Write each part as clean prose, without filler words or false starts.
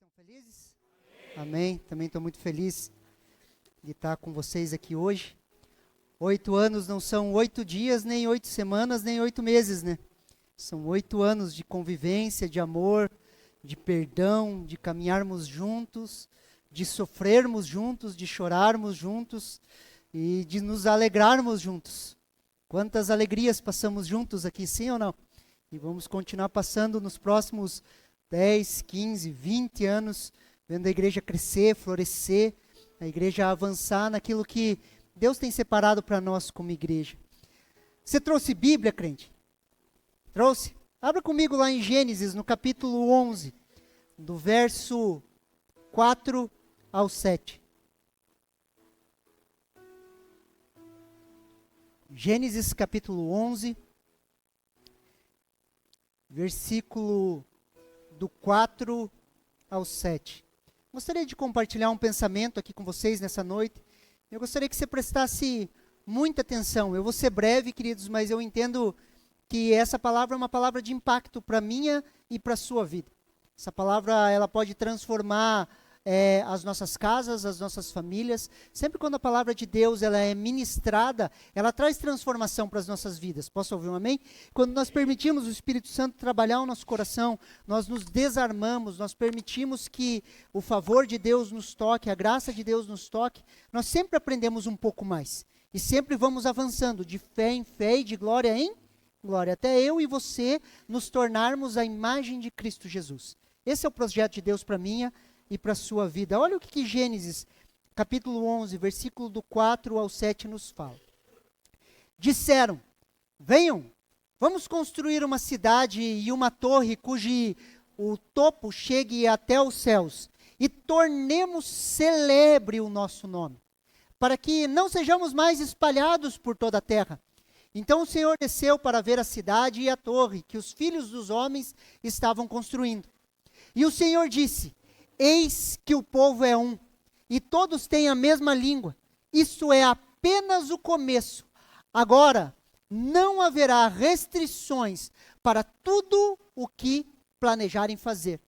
Estão felizes? Amém. Também estou muito feliz de estar com vocês aqui hoje. 8 anos não são 8 dias, nem 8 semanas, nem 8 meses, né? São 8 anos de convivência, de amor, de perdão, de caminharmos juntos, de sofrermos juntos, de chorarmos juntos e de nos alegrarmos juntos. Quantas alegrias passamos juntos aqui, sim ou não? E vamos continuar passando nos próximos 10, 15, 20 anos, vendo a igreja crescer, florescer, a igreja avançar naquilo que Deus tem separado para nós como igreja. Você trouxe Bíblia, crente? Trouxe? Abra comigo lá em Gênesis, no capítulo 11, do verso 4 ao 7. Gênesis capítulo 11, versículo do 4 ao 7. Gostaria de compartilhar um pensamento aqui com vocês nessa noite. Eu gostaria que você prestasse muita atenção. Eu vou ser breve, queridos, mas eu entendo que essa palavra é uma palavra de impacto para a minha e para a sua vida. Essa palavra ela pode transformar as nossas casas, as nossas famílias. Sempre quando a palavra de Deus ela é ministrada, ela traz transformação para as nossas vidas. Posso ouvir um amém? Quando nós permitimos o Espírito Santo trabalhar o nosso coração, nós nos desarmamos, nós permitimos que o favor de Deus nos toque, a graça de Deus nos toque, nós sempre aprendemos um pouco mais. E sempre vamos avançando de fé em fé e de glória em glória, até eu e você nos tornarmos a imagem de Cristo Jesus. Esse é o projeto de Deus para minha e para a sua vida. Olha o que Gênesis, capítulo 11, versículo do 4 ao 7 nos fala. Disseram, venham, vamos construir uma cidade e uma torre o topo chegue até os céus e tornemos celebre o nosso nome, para que não sejamos mais espalhados por toda a terra. Então o Senhor desceu para ver a cidade e a torre que os filhos dos homens estavam construindo. E o Senhor disse, eis que o povo é um, e todos têm a mesma língua. Isso é apenas o começo. Agora, não haverá restrições para tudo o que planejarem fazer.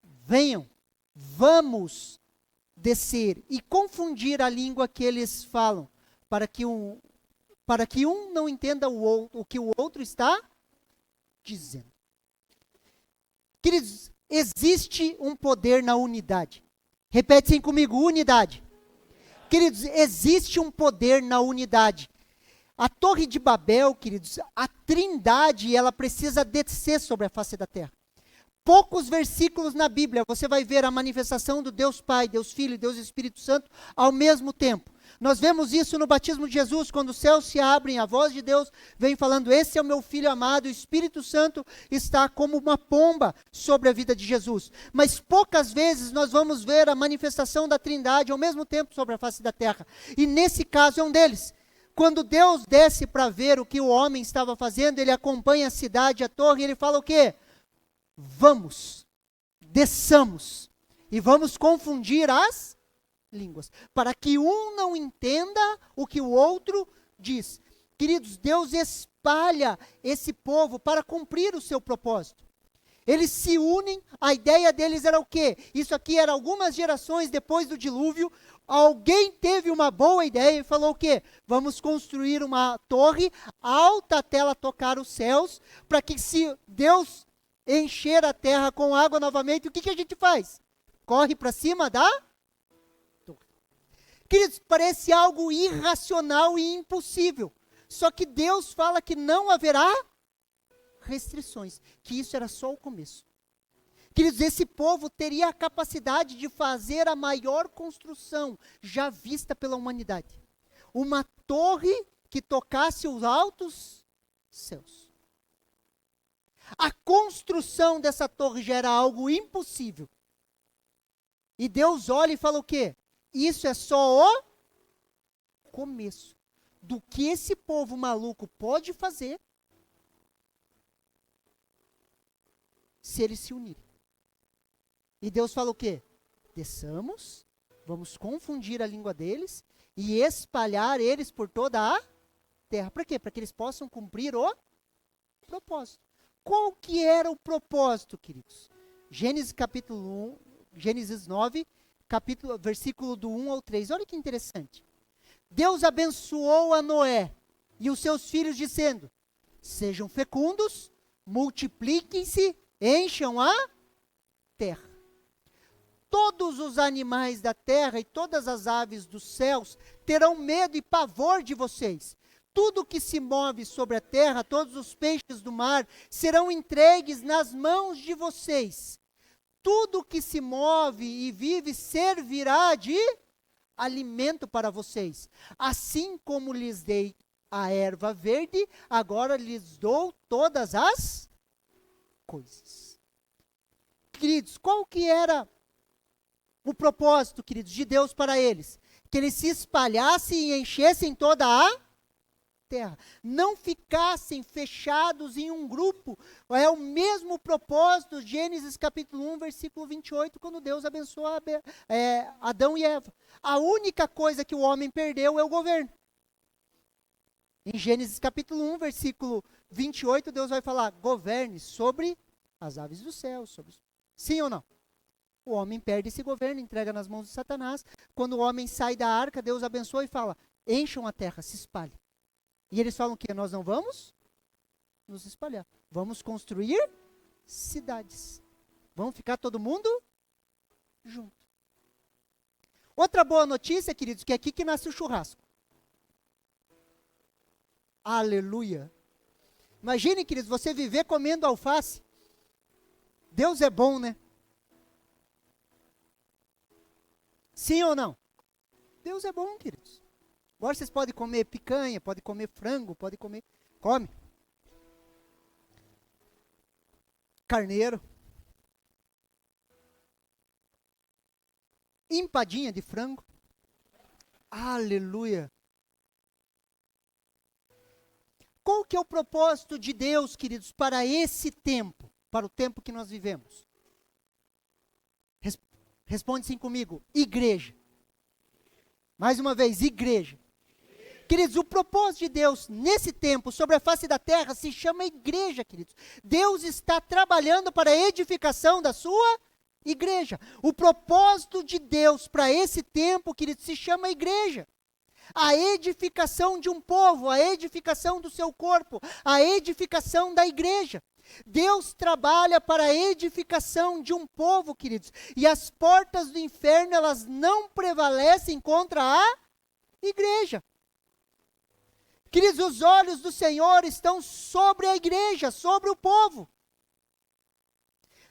Venham, vamos descer e confundir a língua que eles falam, para que um não entenda o que o outro está dizendo. Queridos, existe um poder na unidade. Repete comigo, unidade. Queridos, existe um poder na unidade. A Torre de Babel, queridos, a Trindade, ela precisa descer sobre a face da terra. Poucos versículos na Bíblia, você vai ver a manifestação do Deus Pai, Deus Filho e Deus Espírito Santo ao mesmo tempo. Nós vemos isso no batismo de Jesus, quando os céus se abrem, a voz de Deus vem falando, esse é o meu Filho amado, o Espírito Santo está como uma pomba sobre a vida de Jesus. Mas poucas vezes nós vamos ver a manifestação da Trindade ao mesmo tempo sobre a face da terra. E nesse caso é um deles. Quando Deus desce para ver o que o homem estava fazendo, ele acompanha a cidade, a torre, e ele fala o quê? Vamos, desçamos, e vamos confundir as línguas, para que um não entenda o que o outro diz. Queridos, Deus espalha esse povo para cumprir o seu propósito. Eles se unem, a ideia deles era o quê? Isso aqui era algumas gerações depois do dilúvio, alguém teve uma boa ideia e falou o quê? Vamos construir uma torre alta até ela tocar os céus, para que se Deus encher a terra com água novamente, o que a gente faz? Corre para cima da torre. Queridos, parece algo irracional e impossível. Só que Deus fala que não haverá restrições, que isso era só o começo. Queridos, esse povo teria a capacidade de fazer a maior construção já vista pela humanidade. Uma torre que tocasse os altos céus. A construção dessa torre já era algo impossível. E Deus olha e fala o quê? Isso é só o começo do que esse povo maluco pode fazer se eles se unirem. E Deus fala o quê? Desçamos, vamos confundir a língua deles e espalhar eles por toda a terra. Para quê? Para que eles possam cumprir o propósito. Qual que era o propósito, queridos? Gênesis capítulo Gênesis 9, versículo do 1 ao 3. Olha que interessante. Deus abençoou a Noé e os seus filhos, dizendo: sejam fecundos, multipliquem-se, encham a terra. Todos os animais da terra e todas as aves dos céus terão medo e pavor de vocês. Tudo que se move sobre a terra, todos os peixes do mar, serão entregues nas mãos de vocês. Tudo que se move e vive servirá de alimento para vocês. Assim como lhes dei a erva verde, agora lhes dou todas as coisas. Queridos, qual que era o propósito, queridos, de Deus para eles? Que eles se espalhassem e enchessem toda a terra. Não ficassem fechados em um grupo. É o mesmo propósito, Gênesis capítulo 1, versículo 28, quando Deus abençoa Adão e Eva. A única coisa que o homem perdeu é o governo. Em Gênesis capítulo 1, versículo 28, Deus vai falar: governe sobre as aves do céu. Sim ou não? O homem perde esse governo, entrega nas mãos de Satanás. Quando o homem sai da arca, Deus abençoa e fala: encham a terra, se espalhem. E eles falam que nós não vamos nos espalhar. Vamos construir cidades. Vamos ficar todo mundo junto. Outra boa notícia, queridos, que é aqui que nasce o churrasco. Aleluia. Imagine, queridos, você viver comendo alface. Deus é bom, né? Sim ou não? Deus é bom, queridos. Agora vocês podem comer picanha, podem comer frango, podem comer... Come. Carneiro. Empadinha de frango. Aleluia. Qual que é o propósito de Deus, queridos, para esse tempo? Para o tempo que nós vivemos? Responde sim comigo. Igreja. Mais uma vez, igreja. Queridos, o propósito de Deus nesse tempo, sobre a face da terra, se chama igreja, queridos. Deus está trabalhando para a edificação da sua igreja. O propósito de Deus para esse tempo, queridos, se chama igreja. A edificação de um povo, a edificação do seu corpo, a edificação da igreja. Deus trabalha para a edificação de um povo, queridos. E as portas do inferno, elas não prevalecem contra a igreja. Queridos, os olhos do Senhor estão sobre a igreja, sobre o povo.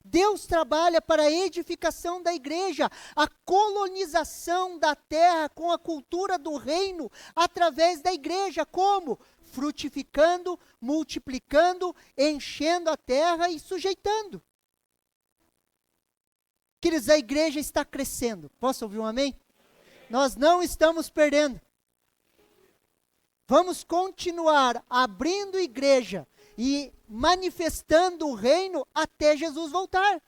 Deus trabalha para a edificação da igreja, a colonização da terra com a cultura do reino através da igreja. Como? Frutificando, multiplicando, enchendo a terra e sujeitando. Queridos, a igreja está crescendo. Posso ouvir um amém? Nós não estamos perdendo. Vamos continuar abrindo igreja e manifestando o reino até Jesus voltar.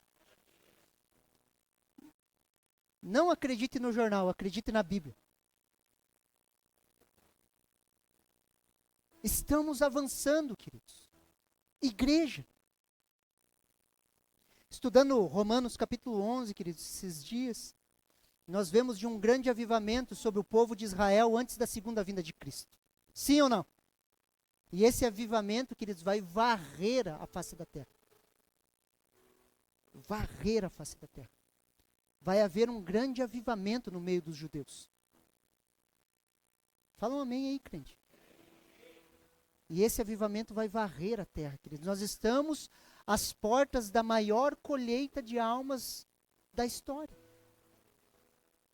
Não acredite no jornal, acredite na Bíblia. Estamos avançando, queridos. Igreja. Estudando Romanos capítulo 11, queridos, esses dias, nós vemos de um grande avivamento sobre o povo de Israel antes da segunda vinda de Cristo. Sim ou não? E esse avivamento, queridos, vai varrer a face da terra. Varrer a face da terra. Vai haver um grande avivamento no meio dos judeus. Fala um amém aí, crente. E esse avivamento vai varrer a terra, queridos. Nós estamos às portas da maior colheita de almas da história.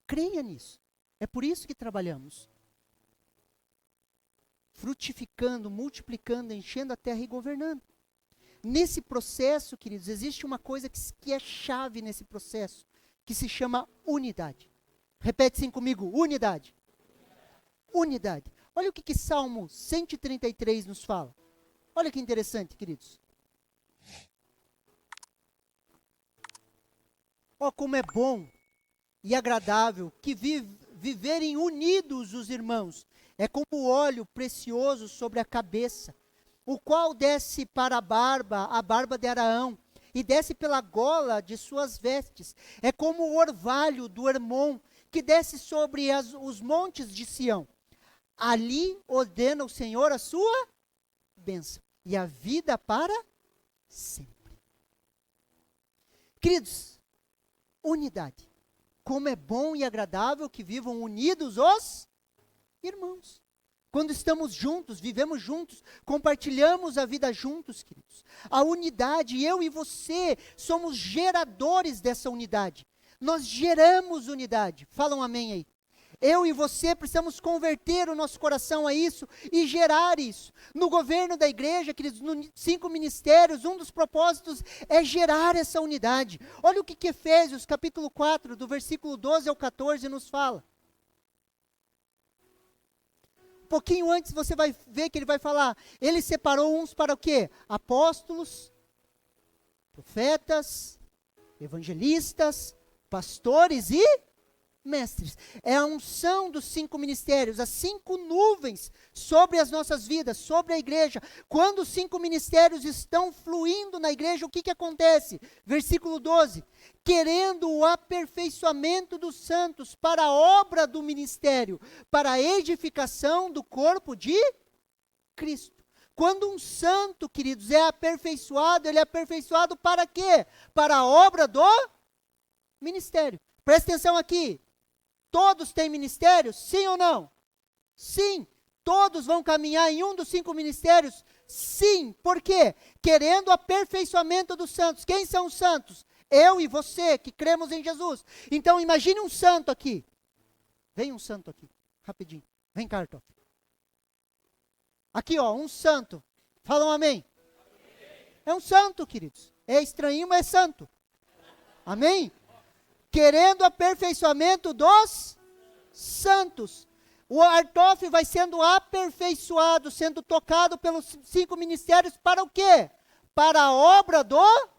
Creia nisso. É por isso que trabalhamos. Frutificando, multiplicando, enchendo a terra e governando. Nesse processo, queridos, existe uma coisa que é chave nesse processo, que se chama unidade. Repete assim comigo, unidade. Unidade. Olha o que Salmo 133 nos fala. Olha que interessante, queridos. Ó, como é bom e agradável que viverem unidos os irmãos. É como o óleo precioso sobre a cabeça, o qual desce para a barba de Araão, e desce pela gola de suas vestes. É como o orvalho do Hermon, que desce sobre os montes de Sião. Ali ordena o Senhor a sua bênção e a vida para sempre. Queridos, unidade. Como é bom e agradável que vivam unidos os irmãos. Quando estamos juntos, vivemos juntos, compartilhamos a vida juntos, queridos. A unidade, eu e você, somos geradores dessa unidade. Nós geramos unidade. Falam amém aí. Eu e você precisamos converter o nosso coração a isso e gerar isso. No governo da igreja, queridos, nos 5 ministérios, um dos propósitos é gerar essa unidade. Olha o que Efésios, capítulo 4, do versículo 12 ao 14, nos fala. Um pouquinho antes você vai ver que ele vai falar, ele separou uns para o quê? Apóstolos, profetas, evangelistas, pastores e mestres. É a unção dos 5 ministérios, as 5 nuvens sobre as nossas vidas, sobre a igreja. Quando os 5 ministérios estão fluindo na igreja, o que acontece? Versículo 12. Querendo o aperfeiçoamento dos santos para a obra do ministério, para a edificação do corpo de Cristo. Quando um santo, queridos, é aperfeiçoado, ele é aperfeiçoado para quê? Para a obra do ministério. Presta atenção aqui. Todos têm ministérios? Sim ou não? Sim. Todos vão caminhar em um dos 5 ministérios? Sim. Por quê? Querendo o aperfeiçoamento dos santos. Quem são os santos? Eu e você, que cremos em Jesus. Então, imagine um santo aqui. Vem um santo aqui, rapidinho. Vem cá, Arthur. Aqui, ó, um santo. Falam amém? É um santo, queridos. É estranho, mas é santo. Amém? Querendo o aperfeiçoamento dos santos. O Artof vai sendo aperfeiçoado, sendo tocado pelos 5 ministérios para o quê? Para a obra do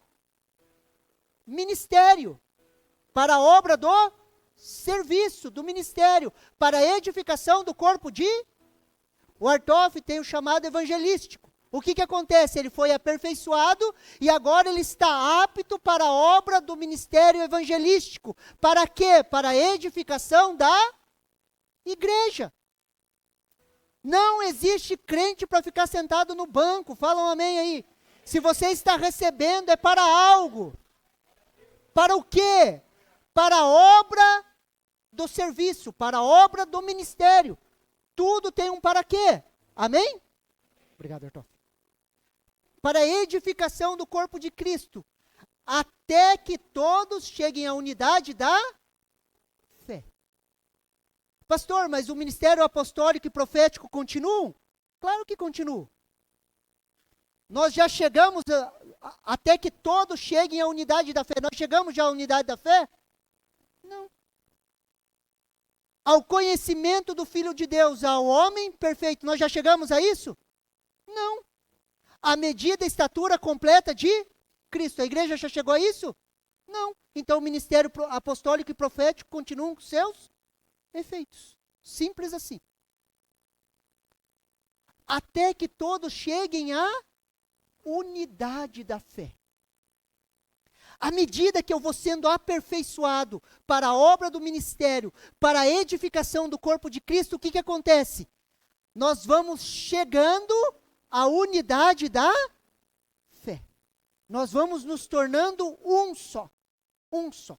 ministério. Para a obra do serviço, do ministério. Para a edificação do corpo de... O Artof tem o chamado evangelístico. O que acontece? Ele foi aperfeiçoado e agora ele está apto para a obra do ministério evangelístico. Para quê? Para a edificação da igreja. Não existe crente para ficar sentado no banco. Falam amém aí. Se você está recebendo é para algo. Para o quê? Para a obra do serviço, para a obra do ministério. Tudo tem um para quê? Amém? Obrigado, Arthur. Para a edificação do corpo de Cristo, até que todos cheguem à unidade da fé. Pastor, mas o ministério apostólico e profético continuam? Claro que continuam. Nós já chegamos até que todos cheguem à unidade da fé. Nós chegamos já à unidade da fé? Não. Ao conhecimento do Filho de Deus, ao homem perfeito, nós já chegamos a isso? Não. A medida e estatura completa de Cristo. A igreja já chegou a isso? Não. Então o ministério apostólico e profético continuam com seus efeitos. Simples assim. Até que todos cheguem à unidade da fé. À medida que eu vou sendo aperfeiçoado para a obra do ministério, para a edificação do corpo de Cristo, o que acontece? Nós vamos chegando à unidade da fé. Nós vamos nos tornando um só. Um só.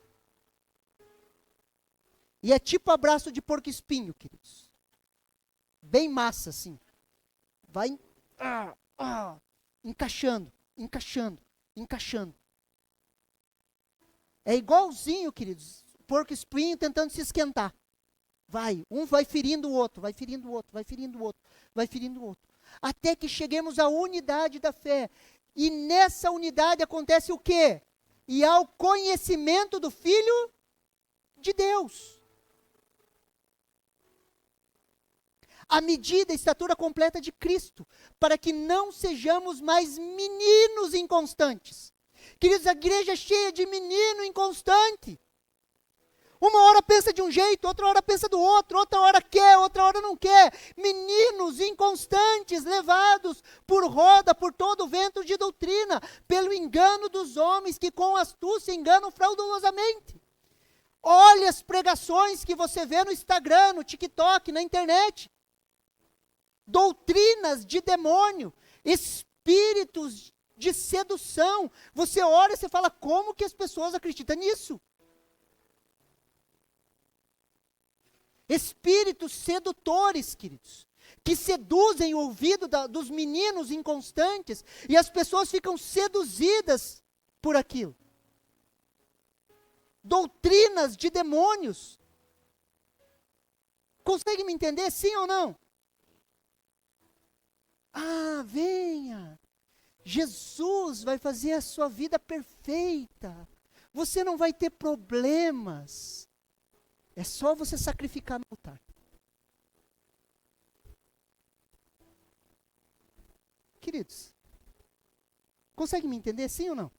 E é tipo abraço de porco-espinho, queridos. Bem massa, assim. Vai encaixando, encaixando, encaixando. É igualzinho, queridos, porco-espinho tentando se esquentar. Um vai ferindo o outro, vai ferindo o outro, vai ferindo o outro, vai ferindo o outro. Até que cheguemos à unidade da fé. E nessa unidade acontece o quê? E ao conhecimento do Filho de Deus. A medida e estatura completa de Cristo, para que não sejamos mais meninos inconstantes. Queridos, a igreja é cheia de menino inconstante. Uma hora pensa de um jeito, outra hora pensa do outro, outra hora quer, outra hora não quer. Meninos inconstantes, levados por roda, por todo vento de doutrina, pelo engano dos homens que com astúcia enganam fraudulosamente. Olhe as pregações que você vê no Instagram, no TikTok, na internet. Doutrinas de demônio, espíritos de sedução. Você olha e você fala, como que as pessoas acreditam nisso? Espíritos sedutores, queridos, que seduzem o ouvido dos meninos inconstantes, e as pessoas ficam seduzidas por aquilo. Doutrinas de demônios. Consegue me entender, sim ou não? Ah, venha. Jesus vai fazer a sua vida perfeita. Você não vai ter problemas. É só você sacrificar no altar. Queridos, consegue me entender, sim ou não?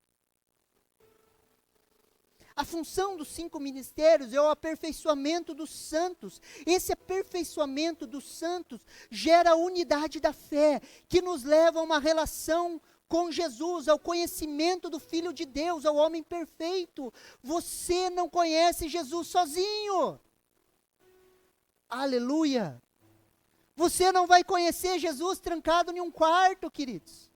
A função dos 5 ministérios é o aperfeiçoamento dos santos. Esse aperfeiçoamento dos santos gera a unidade da fé, que nos leva a uma relação com Jesus, ao conhecimento do Filho de Deus, ao homem perfeito. Você não conhece Jesus sozinho. Aleluia. Você não vai conhecer Jesus trancado em um quarto, queridos.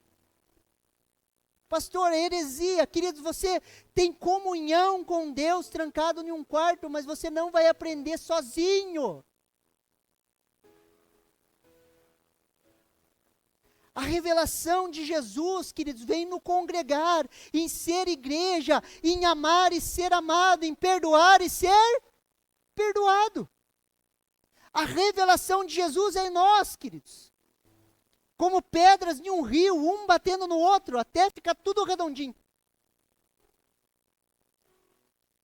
Pastor, heresia. Queridos, você tem comunhão com Deus trancado em um quarto, mas você não vai aprender sozinho. A revelação de Jesus, queridos, vem no congregar, em ser igreja, em amar e ser amado, em perdoar e ser perdoado. A revelação de Jesus é em nós, queridos. Como pedras em um rio, um batendo no outro, até ficar tudo redondinho.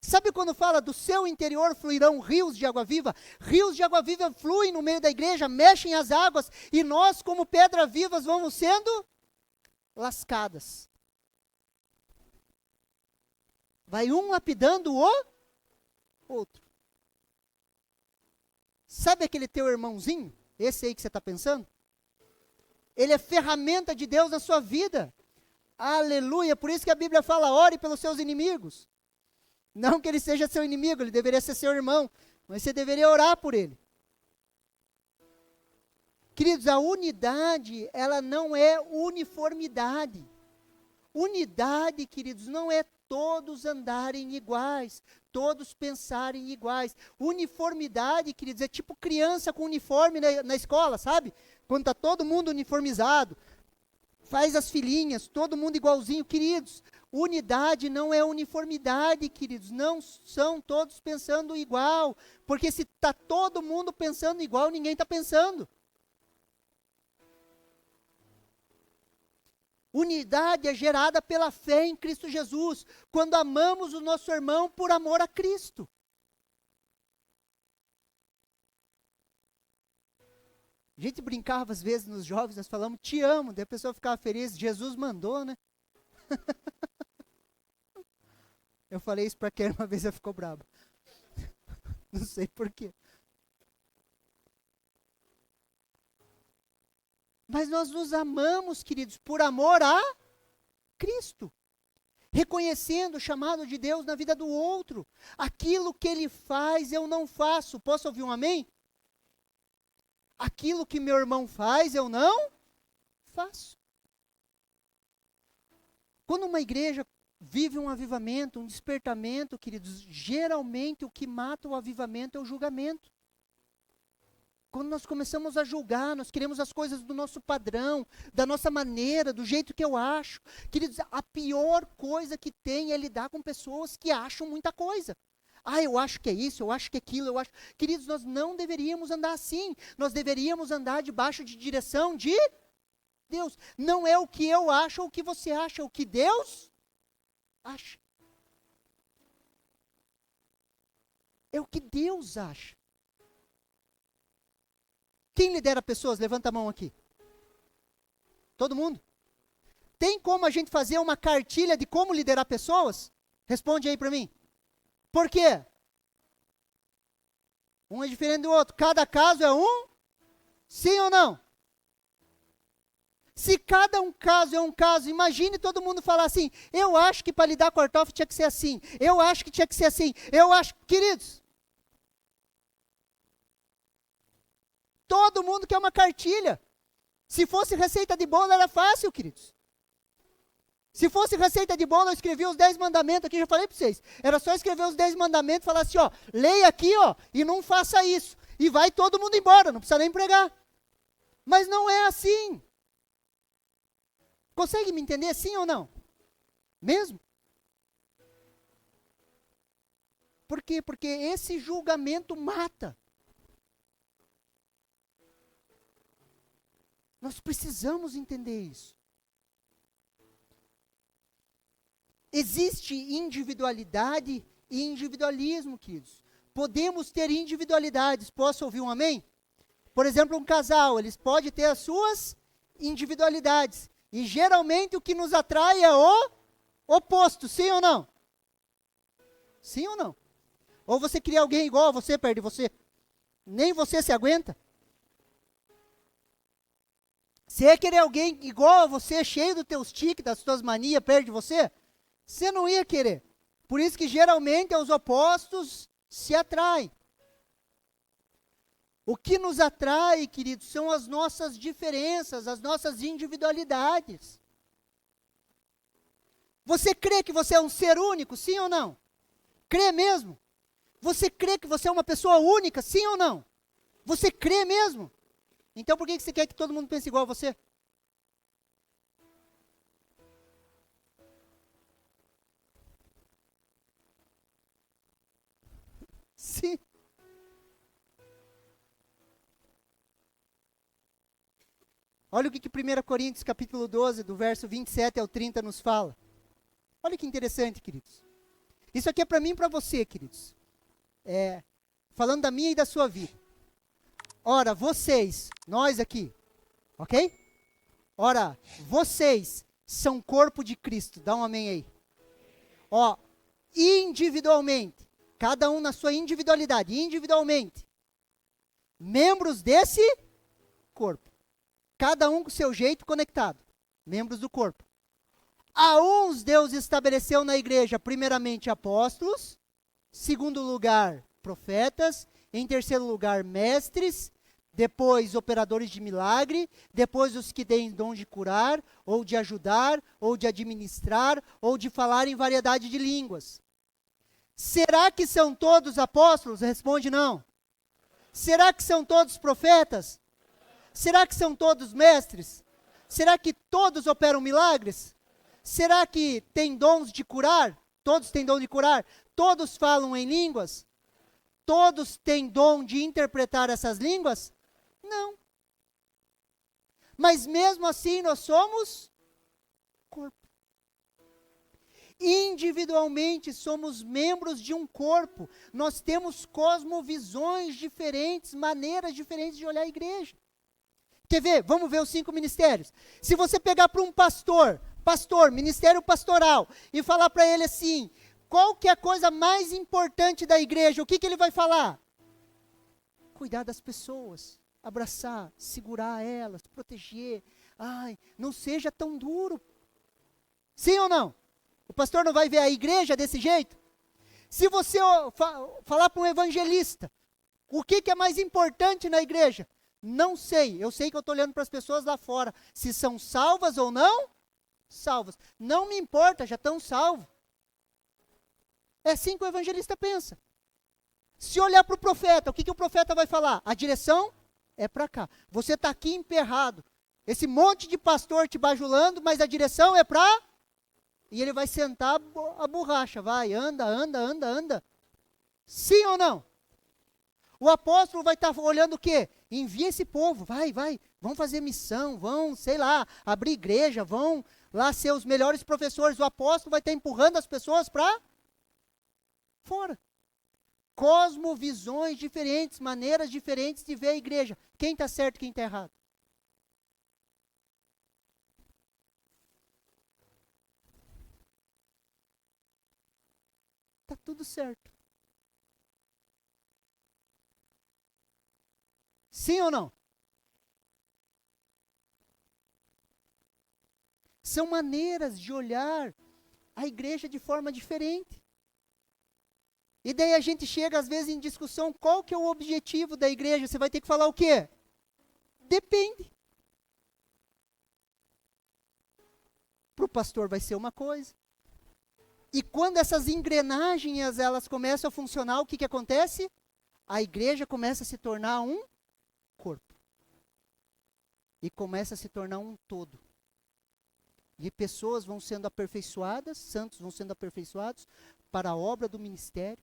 Sabe quando fala do seu interior fluirão rios de água viva? Rios de água viva fluem no meio da igreja, mexem as águas, e nós, como pedras vivas, vamos sendo lascadas. Vai um lapidando o outro. Sabe aquele teu irmãozinho? Esse aí que você está pensando? Ele é ferramenta de Deus na sua vida. Aleluia. Por isso que a Bíblia fala, ore pelos seus inimigos. Não que ele seja seu inimigo, ele deveria ser seu irmão, mas você deveria orar por ele. Queridos, a unidade, ela não é uniformidade. Unidade, queridos, não é todos andarem iguais, todos pensarem iguais. Uniformidade, queridos, é tipo criança com uniforme na escola, sabe? Quando está todo mundo uniformizado, faz as filinhas, todo mundo igualzinho. Queridos, unidade não é uniformidade, queridos, não são todos pensando igual, porque se está todo mundo pensando igual, ninguém está pensando. Unidade é gerada pela fé em Cristo Jesus, quando amamos o nosso irmão por amor a Cristo. A gente brincava às vezes nos jovens, nós falamos, te amo, daí a pessoa ficava feliz, Jesus mandou, né? Eu falei isso para quem uma vez ela ficou brava. Não sei porquê. Mas nós nos amamos, queridos, por amor a Cristo. Reconhecendo o chamado de Deus na vida do outro. Aquilo que Ele faz, eu não faço. Posso ouvir um amém? Aquilo que meu irmão faz, eu não faço. Quando uma igreja vive um avivamento, um despertamento, queridos, geralmente o que mata o avivamento é o julgamento. Quando nós começamos a julgar, nós queremos as coisas do nosso padrão, da nossa maneira, do jeito que eu acho. Queridos, a pior coisa que tem é lidar com pessoas que acham muita coisa. Ah, eu acho que é isso, eu acho que é aquilo, eu acho... Queridos, nós não deveríamos andar assim. Nós deveríamos andar debaixo de direção de Deus. Não é o que eu acho ou o que você acha, é o que Deus acha. É o que Deus acha. Quem lidera pessoas? Levanta a mão aqui. Todo mundo? Tem como a gente fazer uma cartilha de como liderar pessoas? Responde aí para mim. Por quê? Um é diferente do outro. Cada caso é um? Sim ou não? Se cada um caso é um caso, imagine todo mundo falar assim, eu acho que para lidar com Artoff tinha que ser assim, eu acho que tinha que ser assim, eu acho, queridos, todo mundo quer uma cartilha. Se fosse receita de bolo era fácil, queridos. Se fosse receita de bolo, eu escrevia os 10 mandamentos aqui, já falei para vocês. Era só escrever os 10 mandamentos e falar assim, ó, leia aqui, ó, e não faça isso. E vai todo mundo embora, não precisa nem pregar. Mas não é assim. Consegue me entender, sim ou não? Mesmo? Por quê? Porque esse julgamento mata. Nós precisamos entender isso. Existe individualidade e individualismo, queridos. Podemos ter individualidades. Posso ouvir um amém? Por exemplo, um casal, eles podem ter as suas individualidades. E geralmente o que nos atrai é o oposto, sim ou não? Sim ou não? Ou você cria alguém igual a você, perto de você. Nem você se aguenta. Se é querer alguém igual a você, cheio dos teus tiques, das tuas manias, perto de você, você não ia querer. Por isso que geralmente os opostos se atraem. O que nos atrai, queridos, são as nossas diferenças, as nossas individualidades. Você crê que você é um ser único, sim ou não? Crê mesmo? Você crê que você é uma pessoa única, sim ou não? Você crê mesmo? Então por que você quer que todo mundo pense igual a você? Sim. Olha o que 1 Coríntios capítulo 12, do verso 27 ao 30 nos fala. Olha que interessante, queridos. Isso aqui é para mim e para você, queridos. Falando da minha e da sua vida. Ora, vocês, nós aqui, ok? Ora, vocês são corpo de Cristo. Dá um amém aí. Ó, individualmente, cada um na sua individualidade, individualmente, membros desse corpo. Cada um com o seu jeito conectado. Membros do corpo. A uns Deus estabeleceu na igreja, primeiramente apóstolos, segundo lugar, profetas, em terceiro lugar, mestres, depois operadores de milagre, depois os que têm dom de curar, ou de ajudar, ou de administrar, ou de falar em variedade de línguas. Será que são todos apóstolos? Responde não. Será que são todos profetas? Será que são todos mestres? Será que todos operam milagres? Será que tem dons de curar? Todos têm dom de curar? Todos falam em línguas? Todos têm dom de interpretar essas línguas? Não. Mas mesmo assim nós somos corpo. Individualmente somos membros de um corpo. Nós temos cosmovisões diferentes, maneiras diferentes de olhar a igreja. Quer ver? Vamos ver os 5 ministérios. Se você pegar para um pastor, ministério pastoral, e falar para ele assim, qual que é a coisa mais importante da igreja? O que ele vai falar? Cuidar das pessoas, abraçar, segurar elas, proteger. Ai, não seja tão duro. Sim ou não? O pastor não vai ver a igreja desse jeito? Se você falar para um evangelista, o que é mais importante na igreja? Não sei, eu sei que eu estou olhando para as pessoas lá fora, se são salvas ou não salvas. Não me importa, já estão salvos. É assim que o evangelista pensa. Se olhar para o profeta, o que o profeta vai falar? A direção é para cá. Você está aqui emperrado. Esse monte de pastor te bajulando, mas a direção é para... E ele vai sentar a borracha. Vai, anda, anda, anda, anda. Sim ou não? O apóstolo vai estar olhando o quê? Envia esse povo, vai, vão fazer missão, vão, sei lá, abrir igreja, vão lá ser os melhores professores. O apóstolo vai estar empurrando as pessoas para fora. Cosmovisões diferentes, maneiras diferentes de ver a igreja. Quem está certo e quem está errado? Está tudo certo. Sim ou não? São maneiras de olhar a igreja de forma diferente. E daí a gente chega às vezes em discussão, qual que é o objetivo da igreja? Você vai ter que falar o quê? Depende. Para o pastor vai ser uma coisa. E quando essas engrenagens elas começam a funcionar, o que que acontece? A igreja começa a se tornar um corpo. E começa a se tornar um todo. E pessoas vão sendo aperfeiçoadas, santos vão sendo aperfeiçoados para a obra do ministério.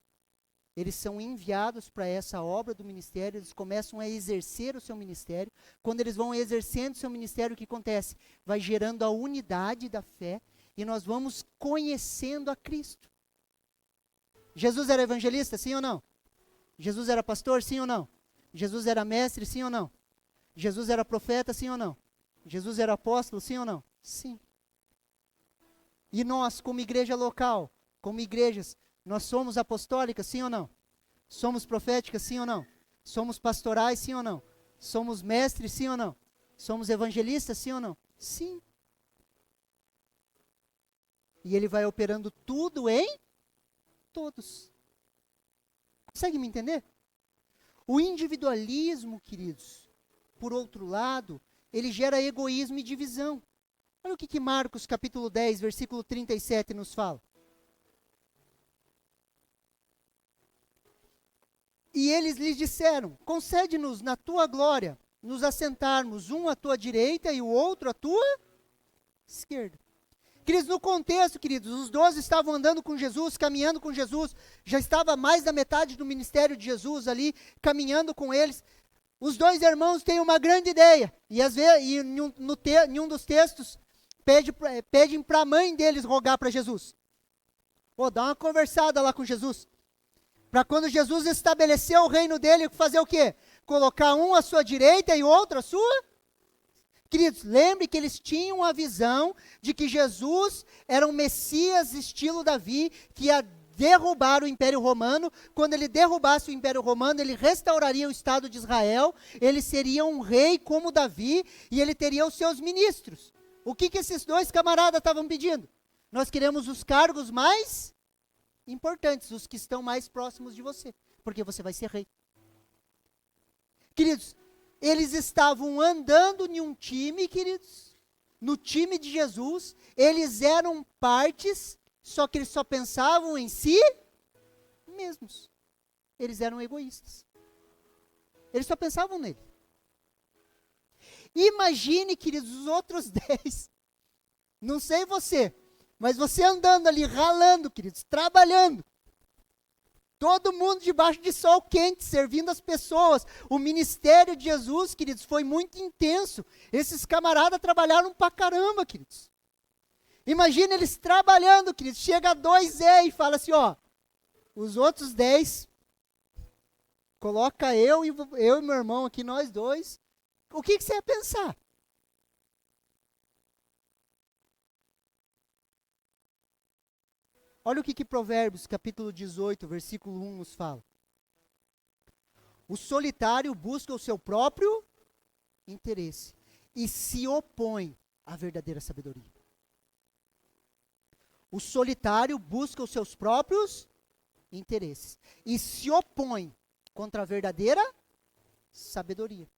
Eles são enviados para essa obra do ministério, eles começam a exercer o seu ministério. Quando eles vão exercendo o seu ministério, o que acontece? Vai gerando a unidade da fé e nós vamos conhecendo a Cristo. Jesus era evangelista, sim ou não? Jesus era pastor, sim ou não? Jesus era mestre, sim ou não? Jesus era profeta, sim ou não? Jesus era apóstolo, sim ou não? Sim. E nós, como igreja local, como igrejas, nós somos apostólicas, sim ou não? Somos proféticas, sim ou não? Somos pastorais, sim ou não? Somos mestres, sim ou não? Somos evangelistas, sim ou não? Sim. E ele vai operando tudo em todos. Consegue me entender? O individualismo, queridos, por outro lado, ele gera egoísmo e divisão. Olha o que Marcos capítulo 10, versículo 37 nos fala. E eles lhes disseram, concede-nos na tua glória, nos assentarmos um à tua direita e o outro à tua esquerda. Queridos, no contexto, queridos, os 12 estavam andando com Jesus, caminhando com Jesus, já estava mais da metade do ministério de Jesus ali, caminhando com eles. Os 2 irmãos têm uma grande ideia, e às vezes, em um dos textos, pedem para a mãe deles rogar para Jesus. Dá uma conversada lá com Jesus. Para quando Jesus estabeleceu o reino dele, fazer o quê? Colocar um à sua direita e o outro à sua. Queridos, lembre que eles tinham a visão de que Jesus era um Messias estilo Davi, que ia derrubar o Império Romano. Quando ele derrubasse o Império Romano, ele restauraria o Estado de Israel, ele seria um rei como Davi, e ele teria os seus ministros. O que esses 2 camaradas estavam pedindo? Nós queremos os cargos mais importantes, os que estão mais próximos de você, porque você vai ser rei. Queridos, eles estavam andando em um time, queridos, no time de Jesus, eles eram partes, só que eles só pensavam em si mesmos. Eles eram egoístas. Eles só pensavam nele. Imagine, queridos, os outros 10. Não sei você, mas você andando ali, ralando, queridos, trabalhando. Todo mundo debaixo de sol quente, servindo as pessoas. O ministério de Jesus, queridos, foi muito intenso. Esses camaradas trabalharam pra caramba, queridos. Imagina eles trabalhando, queridos. Chega 2 e fala assim, os outros 10, coloca eu e meu irmão aqui, nós 2. O que você ia pensar? Olha o que Provérbios, capítulo 18, versículo 1 nos fala. O solitário busca o seu próprio interesse e se opõe à verdadeira sabedoria. O solitário busca os seus próprios interesses e se opõe contra a verdadeira sabedoria.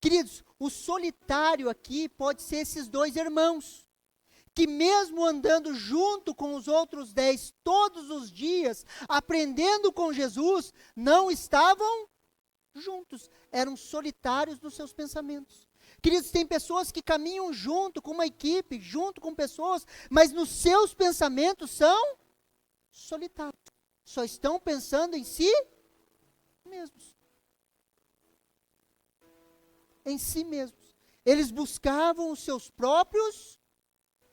Queridos, o solitário aqui pode ser esses 2 irmãos, que mesmo andando junto com os outros 10 todos os dias, aprendendo com Jesus, não estavam juntos, eram solitários nos seus pensamentos. Queridos, tem pessoas que caminham junto com uma equipe, junto com pessoas, mas nos seus pensamentos são solitários, só estão pensando em si mesmos. Em si mesmos. Eles buscavam os seus próprios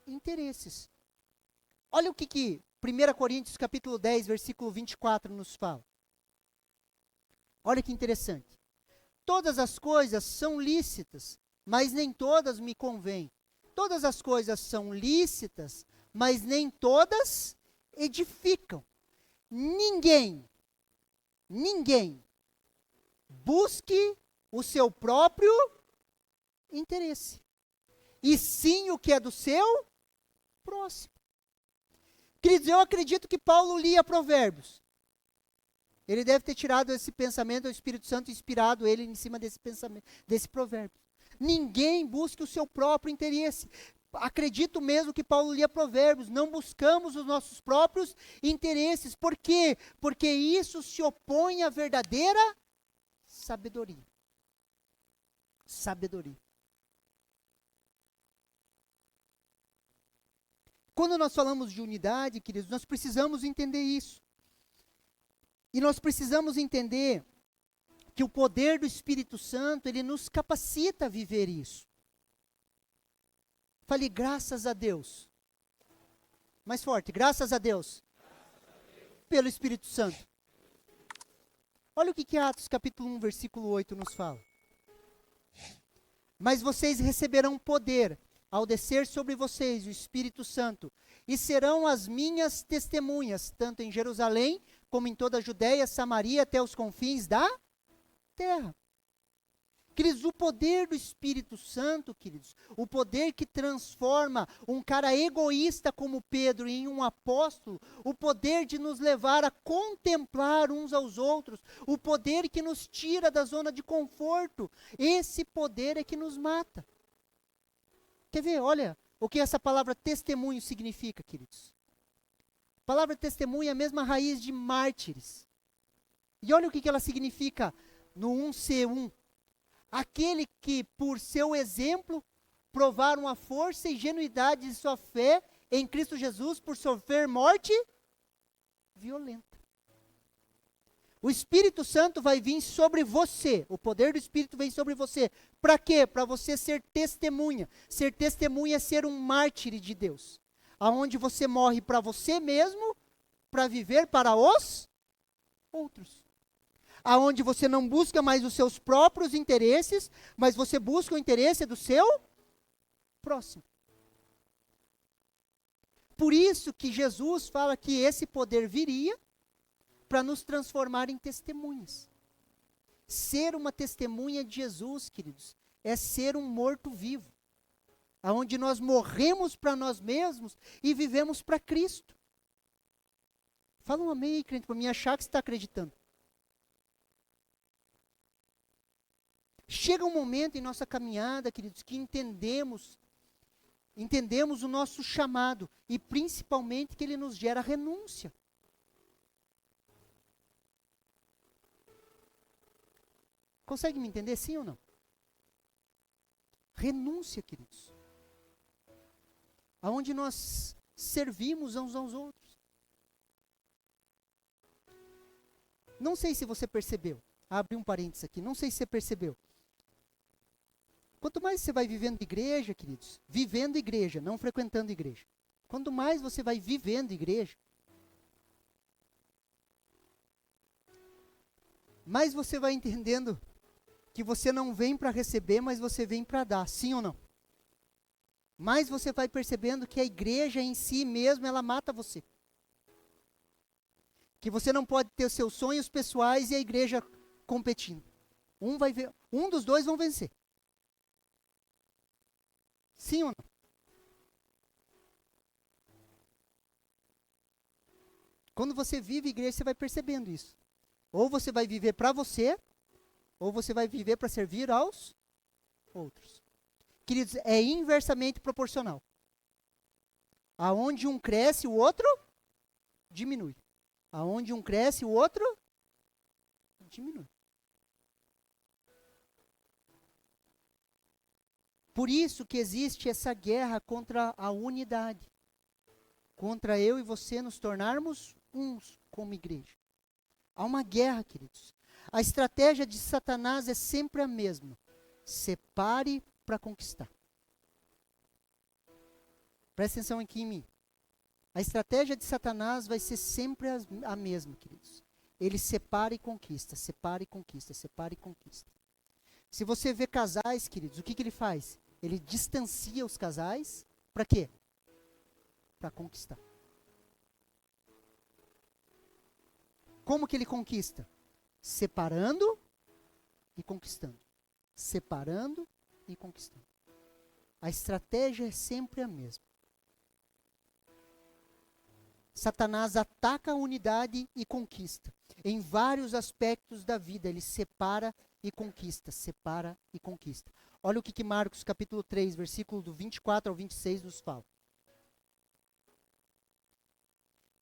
interesses. Olha o que 1 Coríntios capítulo 10, versículo 24 nos fala. Olha que interessante. Todas as coisas são lícitas, mas nem todas me convêm. Todas as coisas são lícitas, mas nem todas edificam. Ninguém busque o seu próprio interesse, e sim o que é do seu próximo. Queridos, eu acredito que Paulo lia Provérbios. Ele deve ter tirado esse pensamento, o Espírito Santo inspirado ele em cima desse pensamento, desse provérbio. Ninguém busca o seu próprio interesse. Acredito mesmo que Paulo lia Provérbios. Não buscamos os nossos próprios interesses. Por quê? Porque isso se opõe à verdadeira sabedoria. Sabedoria. Quando nós falamos de unidade, queridos, nós precisamos entender isso. E nós precisamos entender que o poder do Espírito Santo, ele nos capacita a viver isso. Fale, graças a Deus. Mais forte, graças a Deus. Pelo Espírito Santo. Olha o que Atos capítulo 1, versículo 8 nos fala. Mas vocês receberão poder ao descer sobre vocês o Espírito Santo, e serão as minhas testemunhas, tanto em Jerusalém, como em toda a Judéia, Samaria, até os confins da terra. Queridos, o poder do Espírito Santo, queridos, o poder que transforma um cara egoísta como Pedro em um apóstolo, o poder de nos levar a contemplar uns aos outros, o poder que nos tira da zona de conforto, esse poder é que nos mata. Quer ver? Olha o que essa palavra testemunho significa, queridos. A palavra testemunho é a mesma raiz de mártires. E olha o que ela significa no 1C1. Aquele que, por seu exemplo, provaram a força e genuidade de sua fé em Cristo Jesus por sofrer morte violenta. O Espírito Santo vai vir sobre você, o poder do Espírito vem sobre você. Para quê? Para você ser testemunha. Ser testemunha é ser um mártir de Deus. Aonde você morre para você mesmo, para viver para os outros. Aonde você não busca mais os seus próprios interesses, mas você busca o interesse do seu próximo. Por isso que Jesus fala que esse poder viria para nos transformar em testemunhas. Ser uma testemunha de Jesus, queridos, é ser um morto-vivo. Aonde nós morremos para nós mesmos e vivemos para Cristo. Fala um amém aí, crente, para mim achar que você está acreditando. Chega um momento em nossa caminhada, queridos, que entendemos o nosso chamado e principalmente que ele nos gera renúncia. Consegue me entender, sim ou não? Renúncia, queridos. Aonde nós servimos uns aos outros. Não sei se você percebeu. Abre um parênteses aqui. Não sei se você percebeu. Quanto mais você vai vivendo igreja, queridos, vivendo igreja, não frequentando igreja. Quanto mais você vai vivendo igreja, mais você vai entendendo que você não vem para receber, mas você vem para dar, sim ou não? Mais você vai percebendo que a igreja em si mesmo, ela mata você. Que você não pode ter os seus sonhos pessoais e a igreja competindo. Um dos dois vão vencer. Sim ou não? Quando você vive igreja, você vai percebendo isso. Ou você vai viver para você, ou você vai viver para servir aos outros. Queridos, é inversamente proporcional. Aonde um cresce, o outro diminui. Aonde um cresce, o outro diminui. Por isso que existe essa guerra contra a unidade. Contra eu e você nos tornarmos uns como igreja. Há uma guerra, queridos. A estratégia de Satanás é sempre a mesma. Separe para conquistar. Presta atenção aqui em mim. A estratégia de Satanás vai ser sempre a mesma, queridos. Ele separa e conquista, separa e conquista, separa e conquista. Se você vê casais, queridos, o que ele faz? Ele distancia os casais, para quê? Para conquistar. Como que ele conquista? Separando e conquistando. separando e conquistando. A estratégia é sempre a mesma. Satanás ataca a unidade e conquista. Em vários aspectos da vida, ele separa e conquista, separa e conquista. Olha o que Marcos capítulo 3, versículo do 24 ao 26 nos fala.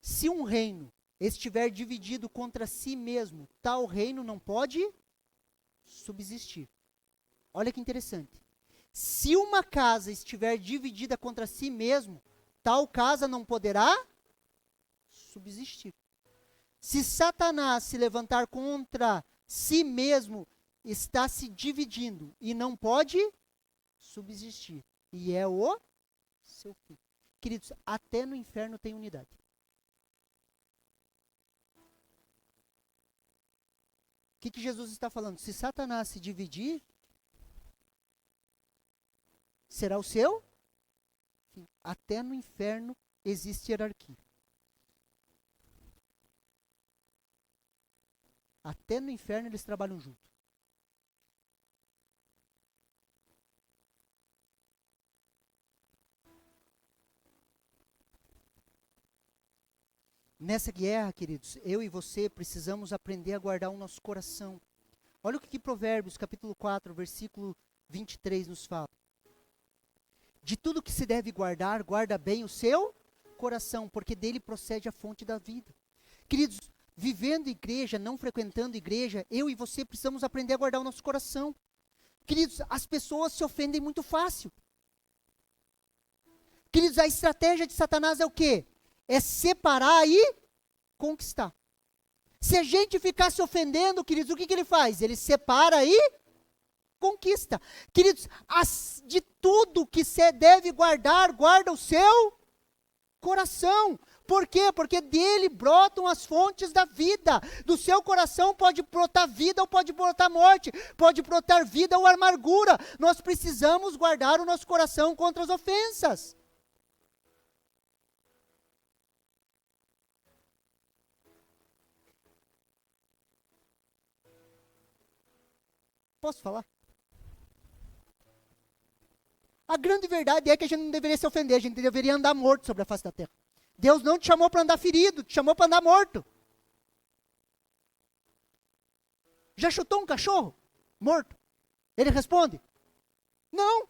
Se um reino estiver dividido contra si mesmo, tal reino não pode subsistir. Olha que interessante. Se uma casa estiver dividida contra si mesmo, tal casa não poderá subsistir. Se Satanás se levantar contra si mesmo, está se dividindo e não pode subsistir. E é o seu fim. Queridos, até no inferno tem unidade. O que Jesus está falando? Se Satanás se dividir, será o seu fim. Até no inferno existe hierarquia. Até no inferno eles trabalham junto. Nessa guerra, queridos, eu e você precisamos aprender a guardar o nosso coração. Olha o que Provérbios, capítulo 4, versículo 23 nos fala. De tudo que se deve guardar, guarda bem o seu coração, porque dele procede a fonte da vida. Queridos, vivendo igreja, não frequentando igreja, eu e você precisamos aprender a guardar o nosso coração. Queridos, as pessoas se ofendem muito fácil. Queridos, a estratégia de Satanás é o quê? É separar e conquistar. Se a gente ficar se ofendendo, queridos, o que ele faz? Ele separa e conquista. Queridos, de tudo que você deve guardar, guarda o seu coração. Por quê? Porque dele brotam as fontes da vida. Do seu coração pode brotar vida ou pode brotar morte. Pode brotar vida ou amargura. Nós precisamos guardar o nosso coração contra as ofensas. Posso falar? A grande verdade é que a gente não deveria se ofender, a gente deveria andar morto sobre a face da terra. Deus não te chamou para andar ferido, te chamou para andar morto. Já chutou um cachorro morto? Ele responde: não.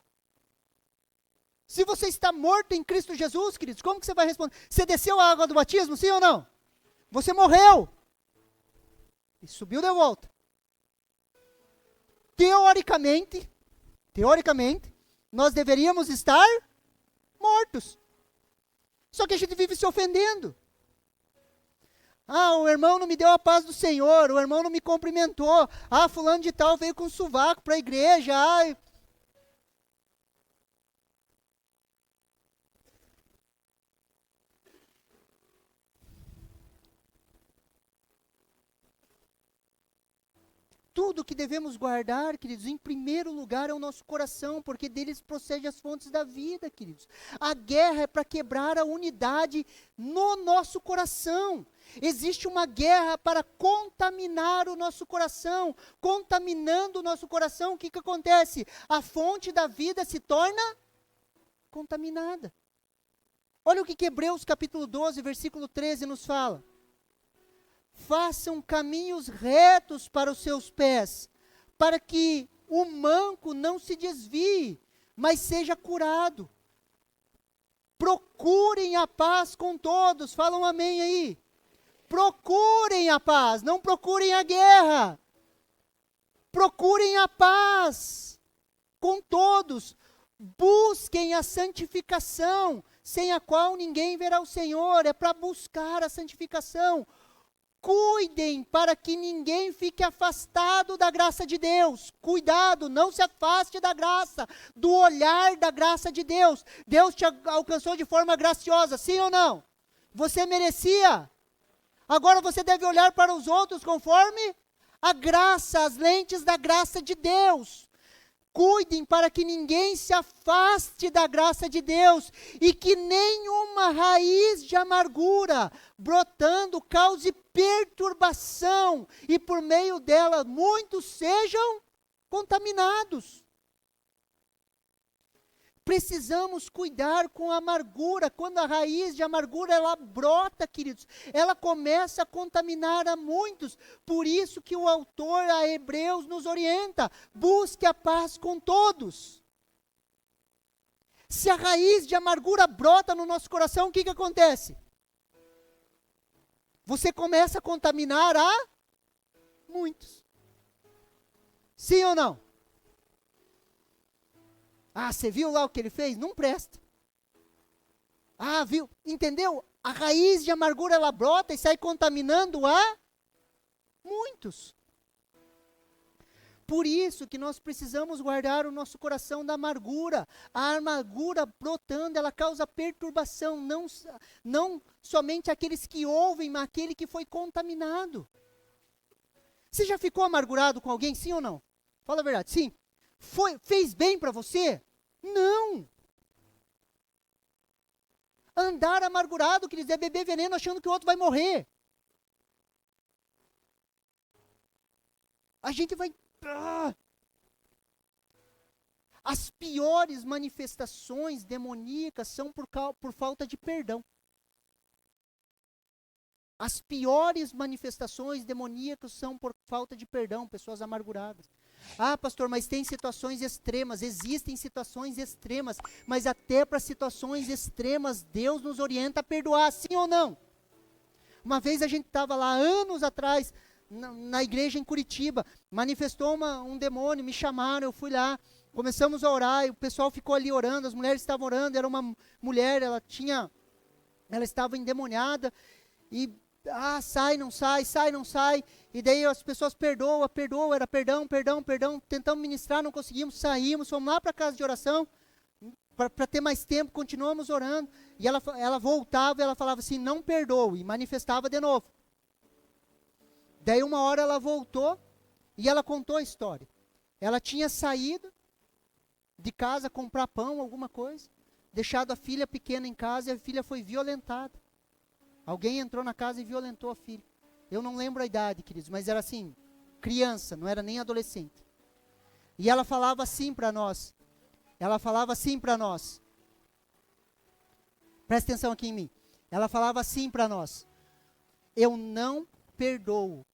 Se você está morto em Cristo Jesus, queridos, como que você vai responder? Você desceu a água do batismo, sim ou não? Você morreu. E subiu de volta. Teoricamente, nós deveríamos estar mortos. Só que a gente vive se ofendendo. Ah, o irmão não me deu a paz do Senhor, o irmão não me cumprimentou. Ah, fulano de tal veio com sovaco para a igreja. Ai. Tudo que devemos guardar, queridos, em primeiro lugar é o nosso coração, porque deles procede as fontes da vida, queridos. A guerra é para quebrar a unidade no nosso coração. Existe uma guerra para contaminar o nosso coração. Contaminando o nosso coração, o que acontece? A fonte da vida se torna contaminada. Olha o que Hebreus capítulo 12, versículo 13 nos fala. Façam caminhos retos para os seus pés, para que o manco não se desvie, mas seja curado. Procurem a paz com todos, falam amém aí. Procurem a paz, não procurem a guerra. Procurem a paz com todos. Busquem a santificação, sem a qual ninguém verá o Senhor. É para buscar a santificação. Cuidem para que ninguém fique afastado da graça de Deus. Cuidado, não se afaste da graça, do olhar da graça de Deus. Deus te alcançou de forma graciosa, sim ou não? Você merecia. Agora você deve olhar para os outros conforme a graça, as lentes da graça de Deus. Cuidem para que ninguém se afaste da graça de Deus e que nenhuma raiz de amargura brotando cause perturbação e por meio dela muitos sejam contaminados. Precisamos cuidar com a amargura. Quando a raiz de amargura ela brota, queridos, ela começa a contaminar a muitos. Por isso que o autor a Hebreus nos orienta: busque a paz com todos. Se a raiz de amargura brota no nosso coração, o que acontece? Você começa a contaminar a muitos. Sim ou não? Ah, você viu lá o que ele fez? Não presta. Ah, viu? Entendeu? A raiz de amargura ela brota e sai contaminando a muitos. Por isso que nós precisamos guardar o nosso coração da amargura. A amargura brotando, ela causa perturbação, não somente aqueles que ouvem, mas aquele que foi contaminado. Você já ficou amargurado com alguém, sim ou não? Fala a verdade, sim. Fez bem para você? Não. Andar amargurado, quer dizer, beber veneno achando que o outro vai morrer. A gente vai... As piores manifestações demoníacas são por falta de perdão. As piores manifestações demoníacas são por falta de perdão, pessoas amarguradas. Ah, pastor, mas tem situações extremas, existem situações extremas, mas até para situações extremas, Deus nos orienta a perdoar, sim ou não? Uma vez a gente estava lá, anos atrás, na igreja em Curitiba, manifestou um demônio, me chamaram, eu fui lá, começamos a orar, e o pessoal ficou ali orando, as mulheres estavam orando, era uma mulher, ela estava endemoniada, e sai, não sai, e daí as pessoas perdoa, era perdão, tentamos ministrar, não conseguimos, saímos, fomos lá para a casa de oração, para ter mais tempo, continuamos orando, e ela voltava, e ela falava assim, não perdoe, e manifestava de novo. Daí uma hora ela voltou, e ela contou a história. Ela tinha saído de casa comprar pão, alguma coisa, deixado a filha pequena em casa, e a filha foi violentada. Alguém entrou na casa e violentou a filha. Eu não lembro a idade, queridos, mas era assim, criança, não era nem adolescente. E ela falava assim para nós. Presta atenção aqui em mim. Ela falava assim para nós. Eu não perdoo.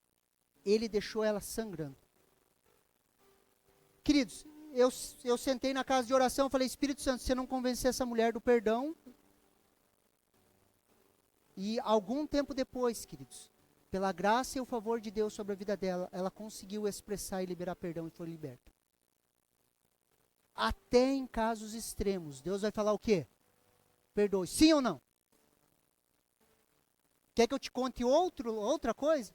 Ele deixou ela sangrando. Queridos, eu sentei na casa de oração e falei, Espírito Santo, se você não convencer essa mulher do perdão... E algum tempo depois, queridos, pela graça e o favor de Deus sobre a vida dela, ela conseguiu expressar e liberar perdão e foi liberta. Até em casos extremos, Deus vai falar o quê? Perdoe. Sim ou não? Quer que eu te conte outra coisa?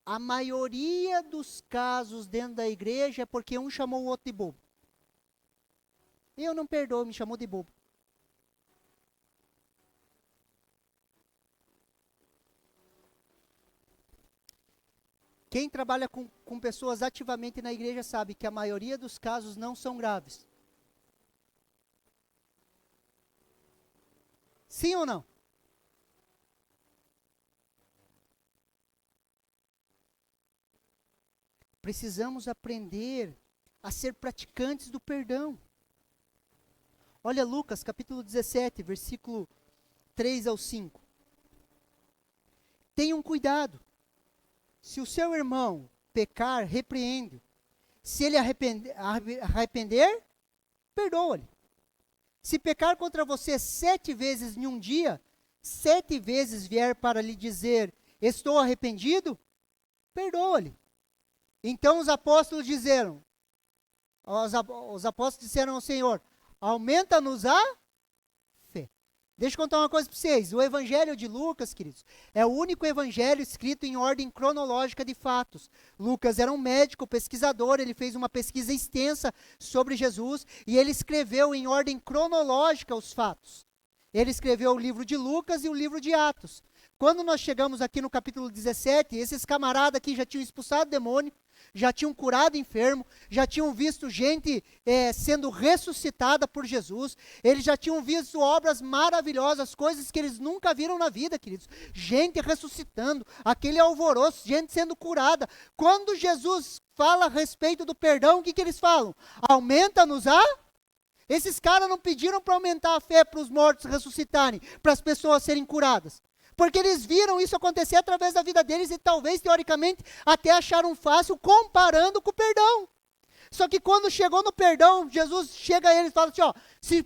A maioria dos casos dentro da igreja é porque um chamou o outro de bobo. Eu não perdoo, me chamou de bobo. Quem trabalha com pessoas ativamente na igreja sabe que a maioria dos casos não são graves. Sim ou não? Precisamos aprender a ser praticantes do perdão. Olha Lucas capítulo 17, versículo 3 ao 5. Tenham cuidado. Se o seu irmão pecar, repreende-o. Se ele arrepender, perdoa-lhe. Se pecar contra você 7 vezes em um dia, 7 vezes vier para lhe dizer, estou arrependido, perdoa-lhe. Então os apóstolos disseram ao Senhor, aumenta-nos a fé. Deixa eu contar uma coisa para vocês. O evangelho de Lucas, queridos, é o único evangelho escrito em ordem cronológica de fatos. Lucas era um médico, pesquisador, ele fez uma pesquisa extensa sobre Jesus e ele escreveu em ordem cronológica os fatos. Ele escreveu o livro de Lucas e o livro de Atos. Quando nós chegamos aqui no capítulo 17, esses camaradas aqui já tinham expulsado o demônio, já tinham curado enfermo, já tinham visto gente sendo ressuscitada por Jesus, eles já tinham visto obras maravilhosas, coisas que eles nunca viram na vida, queridos. Gente ressuscitando, aquele alvoroço, gente sendo curada. Quando Jesus fala a respeito do perdão, o que eles falam? Aumenta-nos a... Esses caras não pediram para aumentar a fé para os mortos ressuscitarem, para as pessoas serem curadas. Porque eles viram isso acontecer através da vida deles e talvez, teoricamente, até acharam fácil comparando com o perdão. Só que quando chegou no perdão, Jesus chega a eles e fala assim, ó, se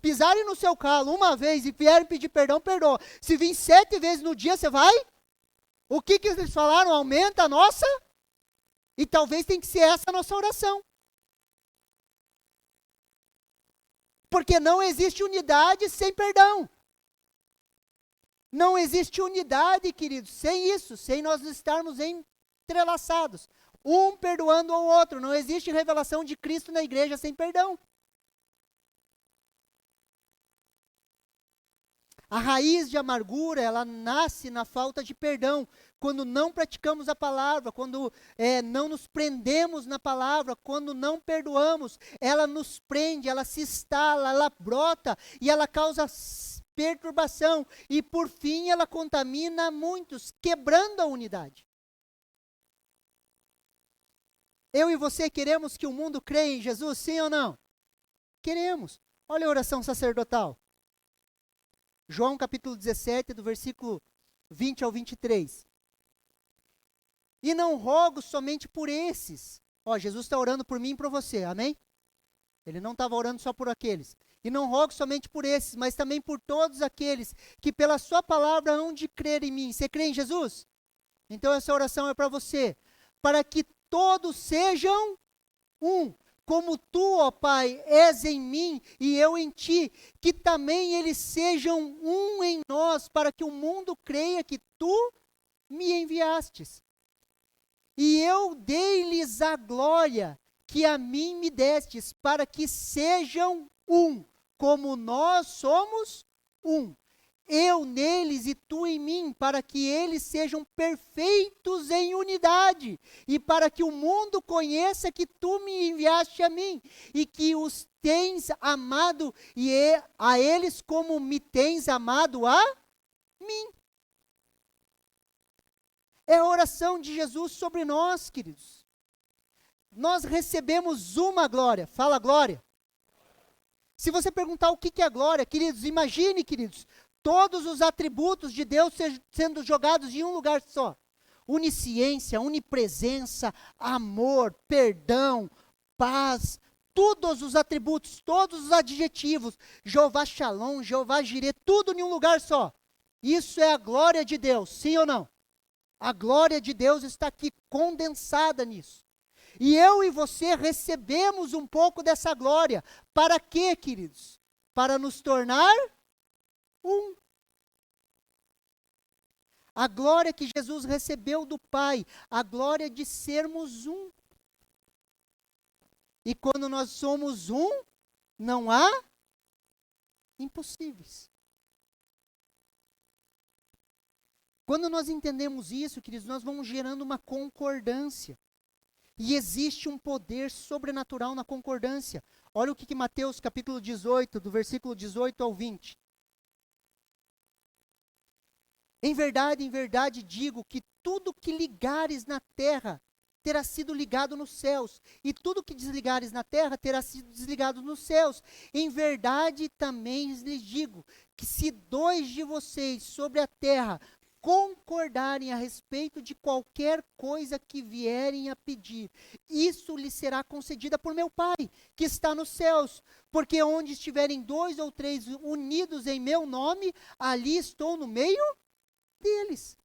pisarem no seu calo uma vez e vierem pedir perdão, perdoa. Se vir 7 vezes no dia, você vai? O que eles falaram? Aumenta a nossa? E talvez tem que ser essa a nossa oração. Porque não existe unidade sem perdão. Não existe unidade, queridos, sem isso, sem nós estarmos entrelaçados, um perdoando ao outro. Não existe revelação de Cristo na igreja sem perdão. A raiz de amargura, ela nasce na falta de perdão, quando não praticamos a palavra, quando não nos prendemos na palavra, quando não perdoamos, ela nos prende, ela se instala, ela brota e ela causa perturbação, e por fim ela contamina muitos, quebrando a unidade. Eu e você queremos que o mundo creia em Jesus, sim ou não? Queremos. Olha a oração sacerdotal. João capítulo 17, do versículo 20 ao 23. E não rogo somente por esses. Ó, Jesus está orando por mim e por você, amém? Ele não estava orando só por aqueles. E não rogo somente por esses, mas também por todos aqueles que pela sua palavra hão de crer em mim. Você crê em Jesus? Então essa oração é para você. Para que todos sejam um, como tu, ó Pai, és em mim e eu em ti, que também eles sejam um em nós, para que o mundo creia que tu me enviastes. E eu dei-lhes a glória que a mim me destes, para que sejam um, como nós somos um. Eu neles e tu em mim, para que eles sejam perfeitos em unidade, e para que o mundo conheça que tu me enviaste a mim, e que os tens amado, e a eles como me tens amado a mim. É a oração de Jesus sobre nós, queridos. Nós recebemos uma glória. Fala glória. Se você perguntar o que é glória, queridos, imagine, queridos, todos os atributos de Deus sendo jogados em um lugar só. Onisciência, onipresença, amor, perdão, paz, todos os atributos, todos os adjetivos, Jeová Shalom, Jeová Jireh, tudo em um lugar só. Isso é a glória de Deus, sim ou não? A glória de Deus está aqui condensada nisso. E eu e você recebemos um pouco dessa glória. Para quê, queridos? Para nos tornar um. A glória que Jesus recebeu do Pai, a glória de sermos um. E quando nós somos um, não há impossíveis. Quando nós entendemos isso, queridos, nós vamos gerando uma concordância. E existe um poder sobrenatural na concordância. Olha o que Mateus capítulo 18, do versículo 18 ao 20. Em verdade digo que tudo que ligares na terra terá sido ligado nos céus, e tudo que desligares na terra terá sido desligado nos céus. Em verdade também lhes digo que se 2 de vocês sobre a terra concordarem a respeito de qualquer coisa que vierem a pedir, isso lhe será concedida por meu Pai, que está nos céus. Porque onde estiverem 2 ou 3 unidos em meu nome, ali estou no meio deles.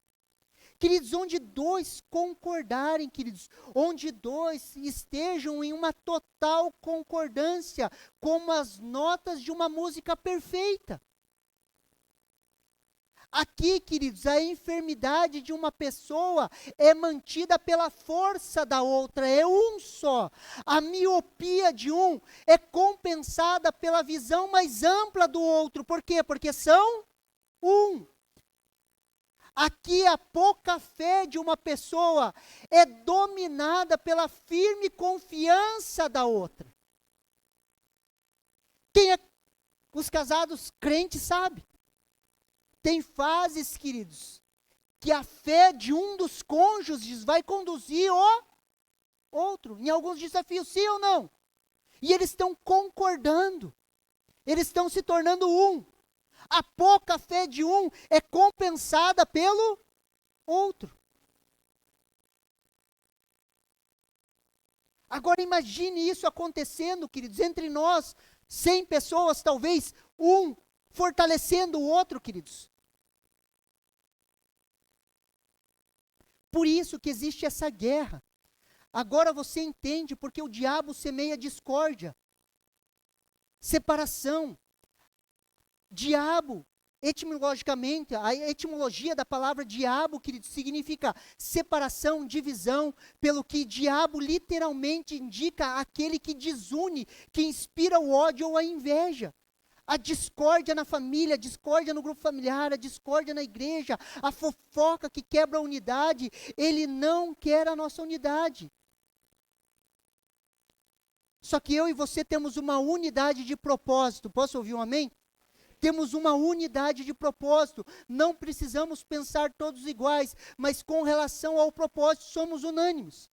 Queridos, onde 2 concordarem, queridos, onde 2 estejam em uma total concordância, como as notas de uma música perfeita. Aqui, queridos, a enfermidade de uma pessoa é mantida pela força da outra, é um só. A miopia de um é compensada pela visão mais ampla do outro. Por quê? Porque são um. Aqui a pouca fé de uma pessoa é dominada pela firme confiança da outra. Os casados crentes sabem. Tem fases, queridos, que a fé de um dos cônjuges vai conduzir o outro em alguns desafios, sim ou não? E eles estão concordando. Eles estão se tornando um. A pouca fé de um é compensada pelo outro. Agora imagine isso acontecendo, queridos, entre nós, 100 pessoas, talvez, um fortalecendo o outro, queridos. Por isso que existe essa guerra. Agora você entende porque o diabo semeia discórdia, separação. Diabo, etimologicamente, a etimologia da palavra diabo, querido, significa separação, divisão, pelo que diabo literalmente indica aquele que desune, que inspira o ódio ou a inveja. A discórdia na família, a discórdia no grupo familiar, a discórdia na igreja, a fofoca que quebra a unidade, ele não quer a nossa unidade. Só que eu e você temos uma unidade de propósito. Posso ouvir um amém? Temos uma unidade de propósito. Não precisamos pensar todos iguais, mas com relação ao propósito somos unânimes.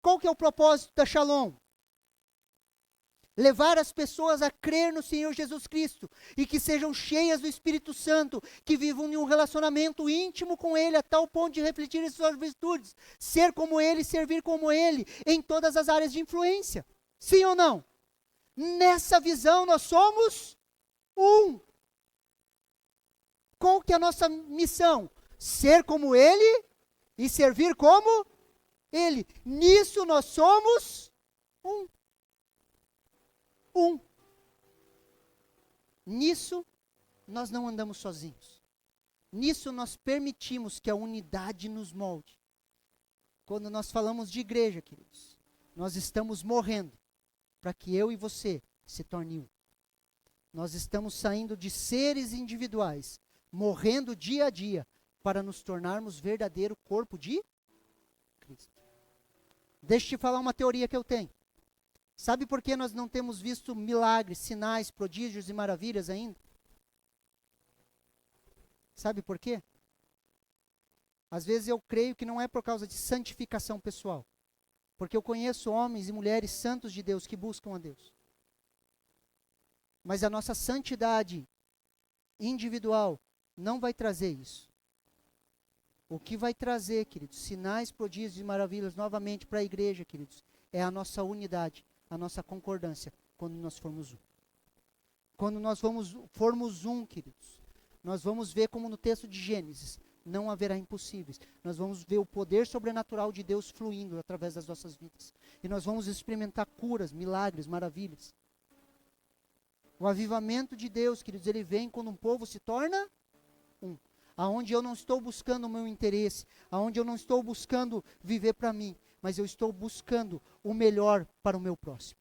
Qual que é o propósito da Shalom? Levar as pessoas a crer no Senhor Jesus Cristo e que sejam cheias do Espírito Santo, que vivam em um relacionamento íntimo com Ele, a tal ponto de refletir em suas virtudes, ser como Ele, servir como Ele, em todas as áreas de influência. Sim ou não? Nessa visão nós somos um. Qual que é a nossa missão? Ser como Ele e servir como Ele. Nisso nós somos um. Um. Nisso nós não andamos sozinhos. Nisso nós permitimos que a unidade nos molde. Quando nós falamos de igreja, queridos, nós estamos morrendo para que eu e você se torne um. Nós estamos saindo de seres individuais, morrendo dia a dia, para nos tornarmos verdadeiro corpo de Cristo. Deixa eu te falar uma teoria que eu tenho. Sabe por que nós não temos visto milagres, sinais, prodígios e maravilhas ainda? Sabe por quê? Às vezes eu creio que não é por causa de santificação pessoal. Porque eu conheço homens e mulheres santos de Deus que buscam a Deus. Mas a nossa santidade individual não vai trazer isso. O que vai trazer, queridos, sinais, prodígios e maravilhas novamente para a igreja, queridos, é a nossa unidade, a nossa concordância, quando nós formos um. Quando nós formos um, queridos, nós vamos ver como no texto de Gênesis, não haverá impossíveis. Nós vamos ver o poder sobrenatural de Deus fluindo através das nossas vidas. E nós vamos experimentar curas, milagres, maravilhas. O avivamento de Deus, queridos, ele vem quando um povo se torna um. Aonde eu não estou buscando o meu interesse, aonde eu não estou buscando viver para mim, mas eu estou buscando o melhor para o meu próximo.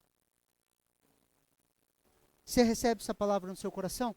Você recebe essa palavra no seu coração?